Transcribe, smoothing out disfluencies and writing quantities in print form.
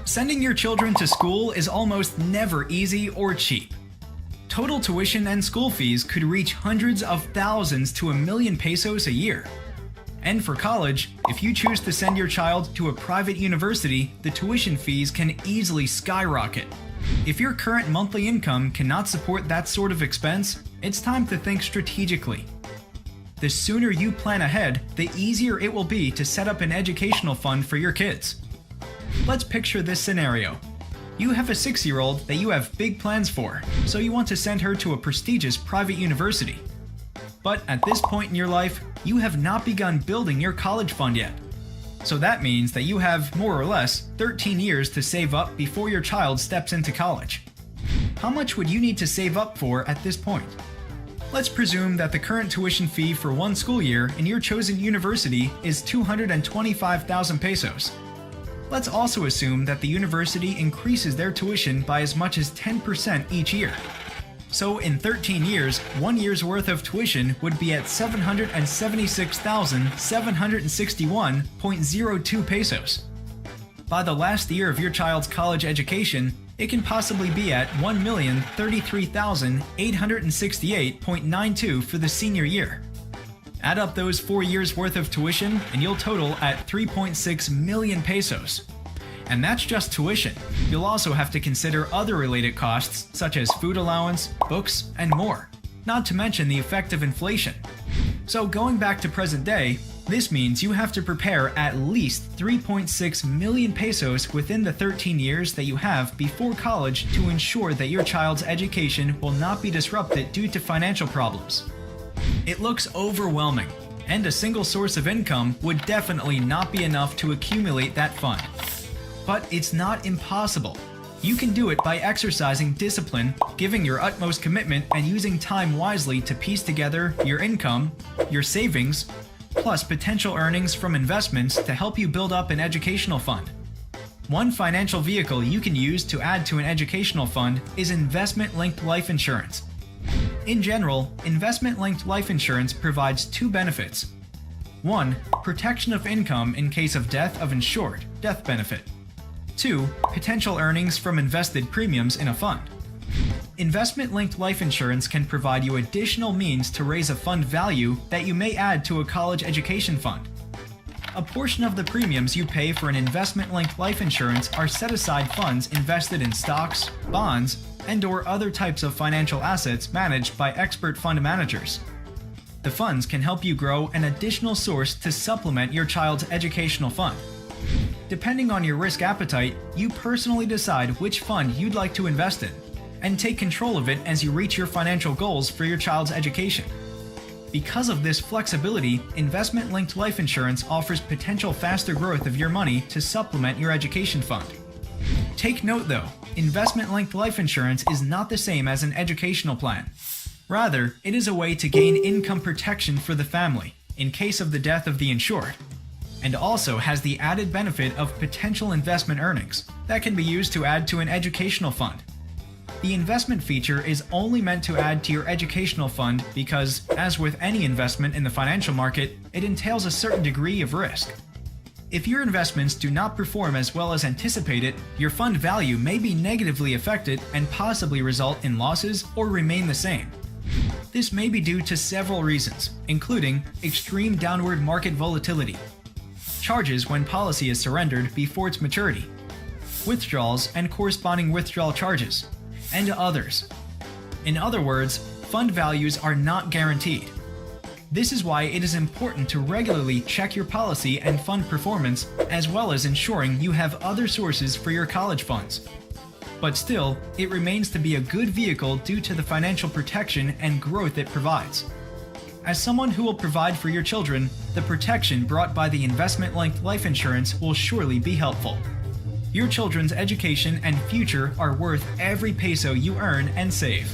Sending your children to school is almost never easy or cheap. Total tuition and school fees could reach hundreds of thousands to $1,000,000 a year. And for college, if you choose to send your child to a private university, the tuition fees can easily skyrocket. If your current monthly income cannot support that sort of expense, it's time to think strategically. The sooner you plan ahead, the easier it will be to set up an educational fund for your kids. Let's picture this scenario. You have a 6-year-old that you have big plans for, so you want to send her to a prestigious private university. But at this point in your life, you have not begun building your college fund yet. So that means that you have, more or less, 13 years to save up before your child steps into college. How much would you need to save up for at this point? Let's presume that the current tuition fee for one school year in your chosen university is 225,000 pesos. Let's also assume that the university increases their tuition by as much as 10% each year. So in 13 years, 1 year's worth of tuition would be at 776,761.02 pesos. By the last year of your child's college education, it can possibly be at 1,033,868.92 for the senior year. Add up those 4 years worth of tuition and you'll total at 3.6 million pesos. And that's just tuition. You'll also have to consider other related costs such as food allowance, books, and more, not to mention the effect of inflation. So going back to present day, this means you have to prepare at least 3.6 million pesos within the 13 years that you have before college to ensure that your child's education will not be disrupted due to financial problems. It looks overwhelming, and a single source of income would definitely not be enough to accumulate that fund. But it's not impossible. You can do it by exercising discipline, giving your utmost commitment, and using time wisely to piece together your income, your savings, plus potential earnings from investments to help you build up an educational fund. One financial vehicle you can use to add to an educational fund is investment-linked life insurance. In general, investment-linked life insurance provides two benefits. 1. Protection of income in case of death of insured, death benefit. 2. Potential earnings from invested premiums in a fund. Investment-linked life insurance can provide you additional means to raise a fund value that you may add to a college education fund. A portion of the premiums you pay for an investment-linked life insurance are set-aside funds invested in stocks, bonds, and/or other types of financial assets managed by expert fund managers. The funds can help you grow an additional source to supplement your child's educational fund. Depending on your risk appetite, you personally decide which fund you'd like to invest in, and take control of it as you reach your financial goals for your child's education. Because of this flexibility, investment-linked life insurance offers potential faster growth of your money to supplement your education fund. Take note though, investment-linked life insurance is not the same as an educational plan. Rather, it is a way to gain income protection for the family in case of the death of the insured, and also has the added benefit of potential investment earnings that can be used to add to an educational fund. The investment feature is only meant to add to your educational fund because, as with any investment in the financial market, it entails a certain degree of risk. If your investments do not perform as well as anticipated, your fund value may be negatively affected and possibly result in losses or remain the same. This may be due to several reasons, including extreme downward market volatility, charges when policy is surrendered before its maturity, withdrawals and corresponding withdrawal charges, and others. In other words, fund values are not guaranteed. This is why it is important to regularly check your policy and fund performance, as well as ensuring you have other sources for your college funds. But still, it remains to be a good vehicle due to the financial protection and growth it provides. As someone who will provide for your children, the protection brought by the investment-linked life insurance will surely be helpful. Your children's education and future are worth every peso you earn and save.